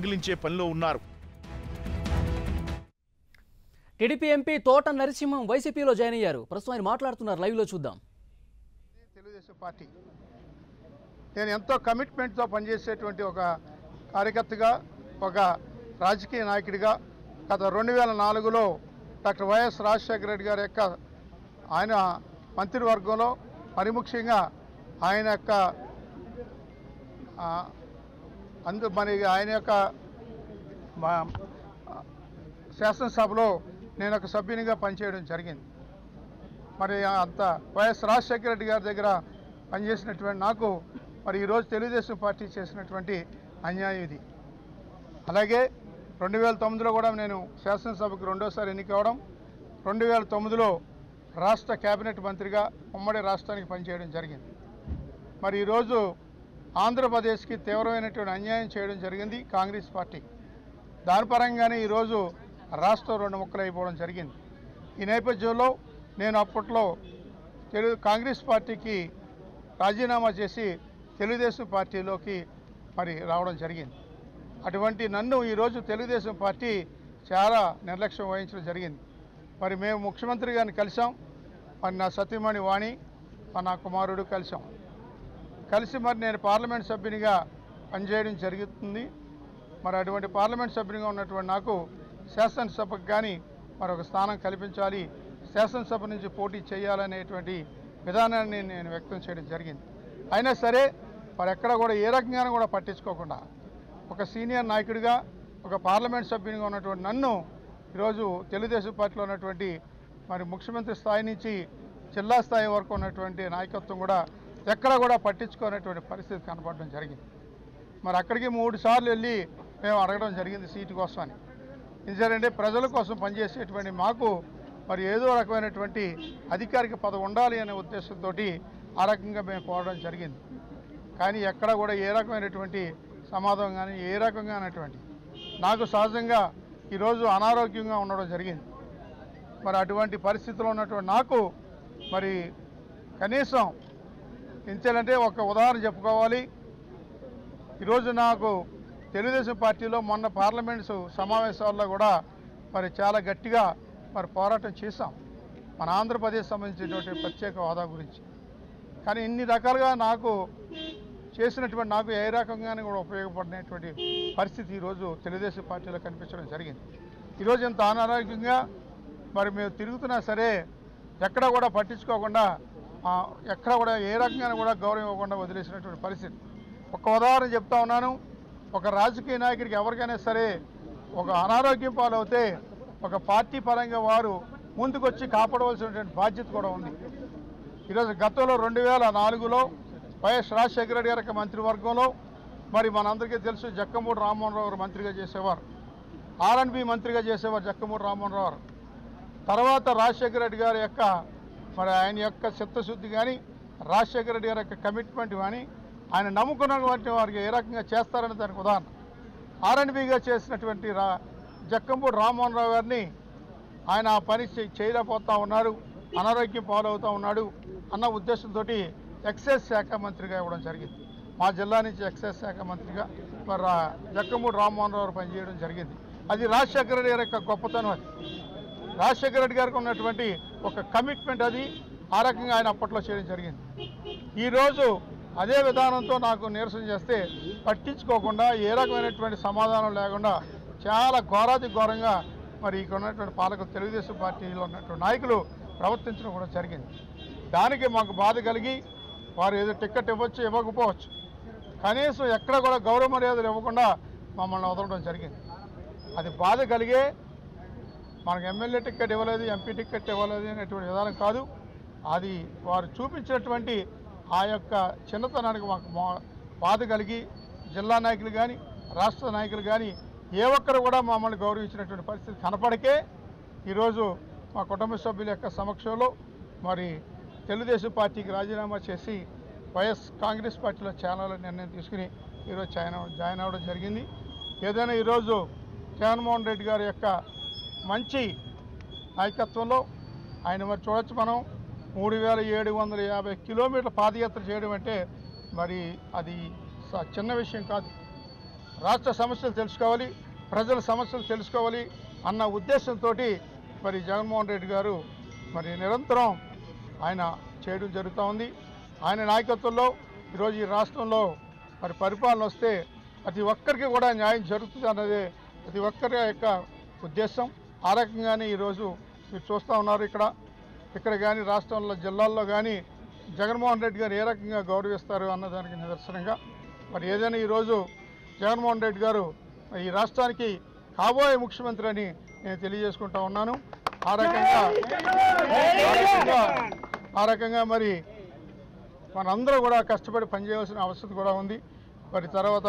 దొంగిలించే పనిలో ఉన్నారు. TDP MP తోట నరసింహం వైసీపీలో జాయిన్ అయ్యారు. ప్రస్తుతం ఆయన మాట్లాడుతున్నారు, లైవ్లో చూద్దాం. తెలుగుదేశం పార్టీ నేను ఎంతో కమిట్మెంట్తో పనిచేసేటువంటి ఒక కార్యకర్తగా, ఒక రాజకీయ నాయకుడిగా గత 2004లో డాక్టర్ వైఎస్ రాజశేఖర రెడ్డి గారి యొక్క ఆయన మంత్రివర్గంలో మరి ముఖ్యంగా ఆయన యొక్క ఆయన యొక్క శాసనసభలో నేను ఒక సభ్యునిగా పనిచేయడం జరిగింది. మరి అంత వైఎస్ రాజశేఖర రెడ్డి గారి దగ్గర పనిచేసినటువంటి నాకు మరి ఈరోజు తెలుగుదేశం పార్టీ చేసినటువంటి అన్యాయం ఇది. అలాగే 2009లో కూడా నేను శాసనసభకు రెండోసారి ఎన్నికవడం, 2009లో రాష్ట్ర కేబినెట్ మంత్రిగా ఉమ్మడి రాష్ట్రానికి పనిచేయడం జరిగింది. మరి ఈరోజు ఆంధ్రప్రదేశ్కి తీవ్రమైనటువంటి అన్యాయం చేయడం జరిగింది కాంగ్రెస్ పార్టీ. దాని పరంగానే ఈరోజు రాష్ట్రం 2 ముక్కలు అయిపోవడం జరిగింది. ఈ నేపథ్యంలో నేను అప్పట్లో కాంగ్రెస్ పార్టీకి రాజీనామా చేసి తెలుగుదేశం పార్టీలోకి మరి రావడం జరిగింది. అటువంటి నన్ను ఈరోజు తెలుగుదేశం పార్టీ చాలా నిర్లక్ష్యం వహించడం జరిగింది. మరి మేము ముఖ్యమంత్రి గారిని కలిసాం, మరి నా సతీమణి వాణి నా కుమారుడు కలిసి మరి నేను పార్లమెంట్ సభ్యునిగా పనిచేయడం జరుగుతుంది. మరి అటువంటి పార్లమెంట్ సభ్యునిగా ఉన్నటువంటి నాకు శాసనసభకు కానీ మరొక స్థానం కల్పించాలి, శాసనసభ నుంచి పోటీ చేయాలనేటువంటి విధానాన్ని నేను వ్యక్తం చేయడం జరిగింది. అయినా సరే మరి ఎక్కడ కూడా ఏ రకంగానూ కూడా పట్టించుకోకుండా ఒక సీనియర్ నాయకుడిగా, ఒక పార్లమెంట్ సభ్యునిగా ఉన్నటువంటి నన్ను ఈరోజు తెలుగుదేశం పార్టీలో ఉన్నటువంటి మరి ముఖ్యమంత్రి స్థాయి నుంచి జిల్లా స్థాయి వరకు ఉన్నటువంటి నాయకత్వం కూడా ఎక్కడ కూడా పట్టించుకునేటువంటి పరిస్థితి కనపడడం జరిగింది. మరి అక్కడికి 3 సార్లు వెళ్ళి మేము అడగడం జరిగింది సీటు కోసమని. ఎందుకంటే ప్రజల కోసం పనిచేసేటువంటి మాకు మరి ఏదో రకమైనటువంటి అధికారిక పదవి ఉండాలి అనే ఉద్దేశంతో ఆ రకంగా మేము కోరడం జరిగింది. కానీ ఎక్కడ కూడా ఏ రకమైనటువంటి సమాధానం కానీ ఏ రకంగా అనేటువంటి నాకు సహజంగా ఈరోజు అనారోగ్యంగా ఉండడం జరిగింది. మరి అటువంటి పరిస్థితిలో ఉన్నటువంటి నాకు మరి కనీసం ఎంచాలంటే ఒక ఉదాహరణ చెప్పుకోవాలి. ఈరోజు నాకు తెలుగుదేశం పార్టీలో మొన్న పార్లమెంట్ సమావేశాల్లో కూడా మరి చాలా గట్టిగా మరి పోరాటం చేశాం మన ఆంధ్రప్రదేశ్ సంబంధించినటువంటి ప్రత్యేక హోదా గురించి. కానీ ఇన్ని రకాలుగా నాకు చేసినటువంటి నాకు ఏ రకంగానే కూడా ఉపయోగపడినటువంటి పరిస్థితి ఈరోజు తెలుగుదేశం పార్టీలో కనిపించడం జరిగింది. ఈరోజు ఇంత అనారోగ్యంగా మరి మేము తిరుగుతున్నా సరే ఎక్కడ కూడా పట్టించుకోకుండా, ఎక్కడ కూడా ఏ రకంగా కూడా గౌరవం ఇవ్వకుండా వదిలేసినటువంటి పరిస్థితి. ఒక ఉదాహరణ చెప్తా ఉన్నాను. ఒక రాజకీయ నాయకుడికి ఎవరికైనా సరే ఒక అనారోగ్యం పాలవుతే ఒక పార్టీ పరంగా వారు ముందుకొచ్చి కాపాడవలసినటువంటి బాధ్యత కూడా ఉంది. ఈరోజు గతంలో 2004లో వైఎస్ రాజశేఖర రెడ్డి గారి మంత్రివర్గంలో మరి మనందరికీ తెలుసు జక్కమూడి రామ్మోహన్ రావు గారు మంత్రిగా చేసేవారు, R&B మంత్రిగా చేసేవారు జక్కమూడి రామ్మోహన్ రావు గారు. తర్వాత రాజశేఖర రెడ్డి గారి యొక్క మరి ఆయన యొక్క చిత్తశుద్ధి కానీ, రాజశేఖర రెడ్డి గారి యొక్క కమిట్మెంట్ కానీ, ఆయన నమ్ముకున్నటువంటి వారికి ఏ రకంగా చేస్తారని దానికి ఉదాహరణ R&Bగా చేసినటువంటి జక్కమూడి రామ్మోహన్ రావు గారిని ఆయన ఆ పని చేయలేకపోతూ ఉన్నారు, అనారోగ్యం పాలవుతూ ఉన్నాడు అన్న ఉద్దేశంతో ఎక్సైజ్ శాఖ మంత్రిగా ఇవ్వడం జరిగింది. మా జిల్లా నుంచి ఎక్సైజ్ శాఖ మంత్రిగా మరి జక్కమూడి రామ్మోహన్ రావు పనిచేయడం జరిగింది. అది రాజశేఖర రెడ్డి గారి యొక్క గొప్పతనం. అది రాజశేఖర రెడ్డి గారికి ఉన్నటువంటి ఒక కమిట్మెంట్, అది ఆ రకంగా ఆయన అప్పట్లో చేయడం జరిగింది. ఈరోజు అదే విధానంతో నాకు నిరసన చేస్తే పట్టించుకోకుండా ఏ రకమైనటువంటి సమాధానం లేకుండా చాలా ఘోరాతి ఘోరంగా మరి ఇక్కడ ఉన్నటువంటి పాలకులు తెలుగుదేశం పార్టీలో ఉన్నటువంటి నాయకులు ప్రవర్తించడం కూడా జరిగింది. దానికి మాకు బాధ కలిగి వారు ఏదో టికెట్ ఇవ్వచ్చు ఇవ్వకపోవచ్చు, కనీసం ఎక్కడ కూడా గౌరవ మర్యాదలు ఇవ్వకుండా మమ్మల్ని వదలడం జరిగింది. అది బాధ కలిగే మనకు ఎమ్మెల్యే టికెట్ ఇవ్వలేదు, ఎంపీ టికెట్ ఇవ్వలేదు అనేటువంటి విధానం కాదు. అది వారు చూపించినటువంటి ఆ యొక్క చిన్నతనానికి మాకు బాధ కలిగి జిల్లా నాయకులు కానీ రాష్ట్ర నాయకులు కానీ ఏ ఒక్కరు కూడా మమ్మల్ని గౌరవించినటువంటి పరిస్థితి కనపడకే ఈరోజు మా కుటుంబ సభ్యుల యొక్క సమక్షంలో మరి తెలుగుదేశం పార్టీకి రాజీనామా చేసి వైఎస్ కాంగ్రెస్ పార్టీలో చేరాలని నిర్ణయం తీసుకుని ఈరోజు జాయిన్ అవ్వడం జరిగింది. ఏదైనా ఈరోజు జగన్మోహన్ రెడ్డి గారి యొక్క మంచి నాయకత్వంలో ఆయన మరి చూడొచ్చు, మనం 3750 కిలోమీటర్ల పాదయాత్ర చేయడం అంటే మరి అది చిన్న విషయం కాదు. రాష్ట్ర సమస్యలు తెలుసుకోవాలి, ప్రజల సమస్యలు తెలుసుకోవాలి అన్న ఉద్దేశంతో మరి జగన్మోహన్ రెడ్డి గారు మరి నిరంతరం ఆయన చేయడం జరుగుతూ ఉంది. ఆయన నాయకత్వంలో ఈరోజు ఈ రాష్ట్రంలో మరి పరిపాలన వస్తే ప్రతి ఒక్కరికి కూడా న్యాయం జరుగుతుంది అన్నదే ప్రతి ఒక్కరి యొక్క ఉద్దేశం. ఆ రకంగానే ఈరోజు మీరు చూస్తూ ఉన్నారు. ఇక్కడ కానీ రాష్ట్రంలో జిల్లాల్లో కానీ జగన్మోహన్ రెడ్డి గారు ఏ రకంగా గౌరవిస్తారు అన్నదానికి నిదర్శనంగా మరి ఏదైనా ఈరోజు జగన్మోహన్ రెడ్డి గారు ఈ రాష్ట్రానికి కాబోయే ముఖ్యమంత్రి అని నేను తెలియజేసుకుంటా ఉన్నాను. ఆ రకంగా మరి మనందరూ కూడా కష్టపడి పనిచేయాల్సిన అవసరం కూడా ఉంది. మరి తర్వాత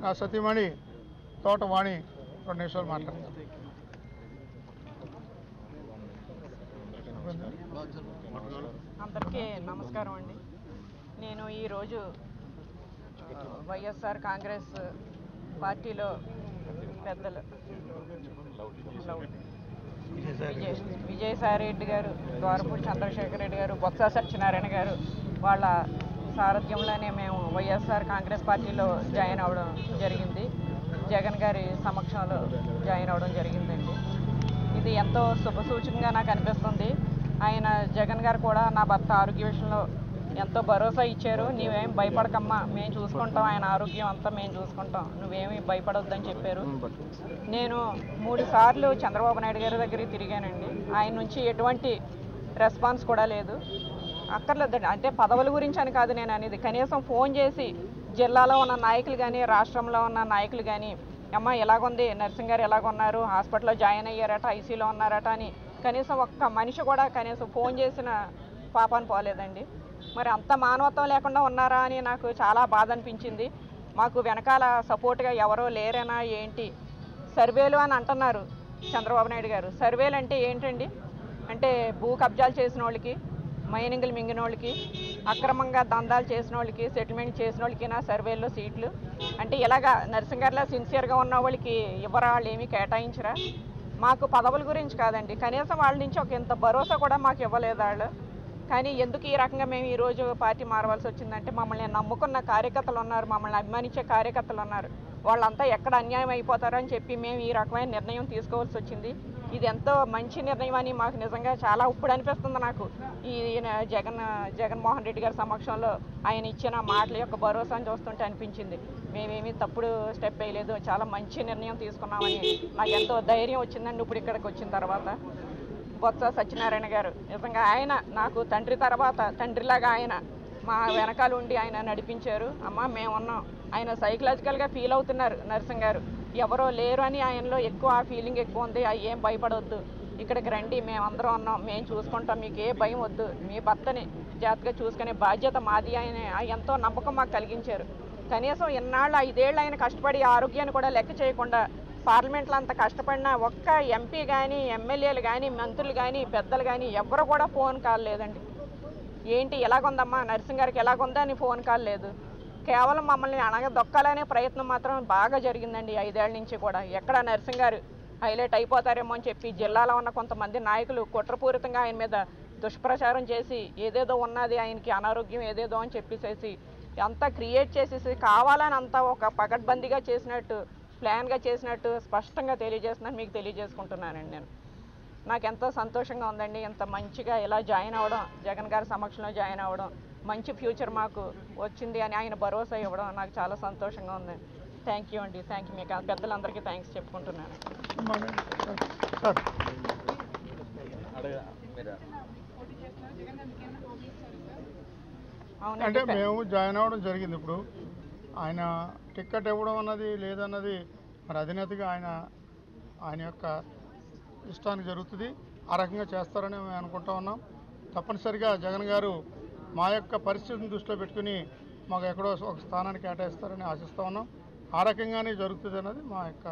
నా సతీమణి తోటవాణి 2 నిమిషాలు మాట్లాడతాను. అందరికీ నమస్కారం అండి. నేను ఈరోజు వైఎస్ఆర్ కాంగ్రెస్ పార్టీలో పెద్దలు విజయసాయి రెడ్డి గారు, ద్వారపూడి చంద్రశేఖర్ రెడ్డి గారు, బొత్స సత్యనారాయణ గారు వాళ్ళ సారథ్యంలోనే మేము వైఎస్ఆర్ కాంగ్రెస్ పార్టీలో జాయిన్ అవ్వడం జరిగింది. జగన్ గారి సమక్షంలో జాయిన్ అవ్వడం జరిగిందండి. ఇది ఎంతో శుభసూచకంగా నాకు అనిపిస్తుంది. ఆయన జగన్ గారు కూడా నా భర్త ఆరోగ్య విషయంలో ఎంతో భరోసా ఇచ్చారు. నీవేం భయపడకమ్మా, మేము చూసుకుంటాం, ఆయన ఆరోగ్యం అంతా మేము చూసుకుంటాం, నువ్వేమీ భయపడొద్దని చెప్పారు. నేను 3 సార్లు చంద్రబాబు నాయుడు గారి దగ్గరికి తిరిగానండి. ఆయన నుంచి ఎటువంటి రెస్పాన్స్ కూడా లేదు. అక్కర్లేదండి, అంటే పదవుల గురించి అని కాదు నేను అనేది, కనీసం ఫోన్ చేసి జిల్లాలో ఉన్న నాయకులు కానీ రాష్ట్రంలో ఉన్న నాయకులు కానీ అమ్మ ఎలాగుంది, నర్సింగ్ గారు ఎలాగున్నారు, హాస్పిటల్లో జాయిన్ అయ్యారట, ఐసీలో ఉన్నారట అని కనీసం ఒక్క మనిషి కూడా కనీసం ఫోన్ చేసిన పాపాన్ని పోలేదండి. మరి అంత మానవత్వం లేకుండా ఉన్నారా అని నాకు చాలా బాధ అనిపించింది. మాకు వెనకాల సపోర్ట్గా ఎవరో లేరేనా ఏంటి, సర్వేలు అని అంటున్నారు చంద్రబాబు నాయుడు గారు. సర్వేలు అంటే ఏంటండి? అంటే భూ కబ్జాలు చేసిన వాళ్ళకి, మైనింగ్లు మింగిన వాళ్ళకి, అక్రమంగా దందాలు చేసిన వాళ్ళకి, సెటిల్మెంట్ చేసిన వాళ్ళకి నా సర్వేల్లో సీట్లు అంటే ఇలాగా నర్సింగ్ గారిలో సిన్సియర్గా ఉన్న వాళ్ళకి ఇవ్వరా, వాళ్ళు ఏమీ కేటాయించరా? మాకు పదవుల గురించి కాదండి, కనీసం వాళ్ళ నుంచి ఒక ఇంత భరోసా కూడా మాకు ఇవ్వలేదు వాళ్ళు. కానీ ఎందుకు ఈ రకంగా మేము ఈరోజు పార్టీ మారవలసి వచ్చిందంటే మమ్మల్ని నమ్ముకున్న కార్యకర్తలు ఉన్నారు, మమ్మల్ని అభిమానించే కార్యకర్తలు ఉన్నారు, వాళ్ళంతా ఎక్కడ అన్యాయం అయిపోతారని చెప్పి మేము ఈ రకమైన నిర్ణయం తీసుకోవాల్సి వచ్చింది. ఇది ఎంతో మంచి నిర్ణయం అని మాకు నిజంగా చాలా ఇప్పుడు అనిపిస్తుంది. నాకు ఈ జగన్మోహన్ రెడ్డి గారి సమక్షంలో ఆయన ఇచ్చిన మాటల యొక్క భరోసాను చూస్తుంటే అనిపించింది మేమేమీ తప్పుడు స్టెప్ వేయలేదు, చాలా మంచి నిర్ణయం తీసుకున్నామని నాకు ఎంతో ధైర్యం వచ్చిందండి ఇప్పుడు ఇక్కడికి వచ్చిన తర్వాత. బొత్స సత్యనారాయణ గారు నిజంగా ఆయన నాకు తండ్రి తర్వాత తండ్రిలాగా ఆయన మా వెనకాల ఉండి ఆయన నడిపించారు. అమ్మ మేమున్నాం, ఆయన సైకలాజికల్గా ఫీల్ అవుతున్నారు నర్సింగ్ గారు, ఎవరో లేరు అని ఆయనలో ఎక్కువ ఆ ఫీలింగ్ ఎక్కువ ఉంది. ఏం భయపడవద్దు, ఇక్కడికి రండి, మేమందరం ఉన్నాం, మేము చూసుకుంటాం, మీకు ఏ భయం వద్దు, మీ భర్తని జాగ్రత్తగా చూసుకునే బాధ్యత మాది ఆయన ఎంతో నమ్మకం మాకు కలిగించారు. కనీసం ఇన్నాళ్ళు 5 ఏళ్ళు ఆయన కష్టపడి ఆరోగ్యాన్ని కూడా లెక్క చేయకుండా పార్లమెంట్లో అంత కష్టపడినా ఒక్క ఎంపీ కానీ, ఎమ్మెల్యేలు కానీ, మంత్రులు కానీ, పెద్దలు కానీ ఎవరు కూడా ఫోన్ కాల్ లేదండి. ఏంటి ఎలాగుందమ్మా, నర్సింగ్ గారికి ఎలాగుందా అని ఫోన్ కాల్ లేదు. కేవలం మమ్మల్ని అణగదొక్కాలనే ప్రయత్నం మాత్రం బాగా జరిగిందండి 5 ఏళ్ల నుంచి కూడా. ఎక్కడ నర్సింగ్ గారు హైలైట్ అయిపోతారేమో అని చెప్పి జిల్లాలో ఉన్న కొంతమంది నాయకులు కుట్రపూరితంగా ఆయన మీద దుష్ప్రచారం చేసి ఏదేదో ఉన్నది, ఆయనకి అనారోగ్యం ఏదేదో అని చెప్పేసేసి అంతా క్రియేట్ చేసేసి కావాలని అంతా ఒక పకడ్బందీగా చేసినట్టు, ప్లాన్గా చేసినట్టు స్పష్టంగా తెలియజేస్తున్నాను, మీకు తెలియజేసుకుంటున్నానండి. నేను నాకు ఎంతో సంతోషంగా ఉందండి ఇంత మంచిగా ఇలా జాయిన్ అవ్వడం, జగన్ గారి సమక్షంలో జాయిన్ అవ్వడం, మంచి ఫ్యూచర్ మాకు వచ్చింది అని ఆయన భరోసా ఇవ్వడం నాకు చాలా సంతోషంగా ఉంది. థ్యాంక్ యూ అండి, థ్యాంక్ యూ. మీకు పెద్దలందరికీ థ్యాంక్స్ చెప్పుకుంటున్నాను. అంటే మేము జాయిన్ అవ్వడం జరిగింది. ఇప్పుడు ఆయన టికెట్ ఇవ్వడం అన్నది లేదన్నది మరి అధినేతగా ఆయన యొక్క ఇష్టానికి జరుగుతుంది. ఆ రకంగా చేస్తారని మేము అనుకుంటా ఉన్నాం. తప్పనిసరిగా జగన్ గారు మా యొక్క పరిస్థితిని దృష్టిలో పెట్టుకుని మాకు ఎక్కడో ఒక స్థానాన్ని కేటాయిస్తారని ఆశిస్తూ ఉన్నాం. ఆ రకంగానే జరుగుతుంది అన్నది మా యొక్క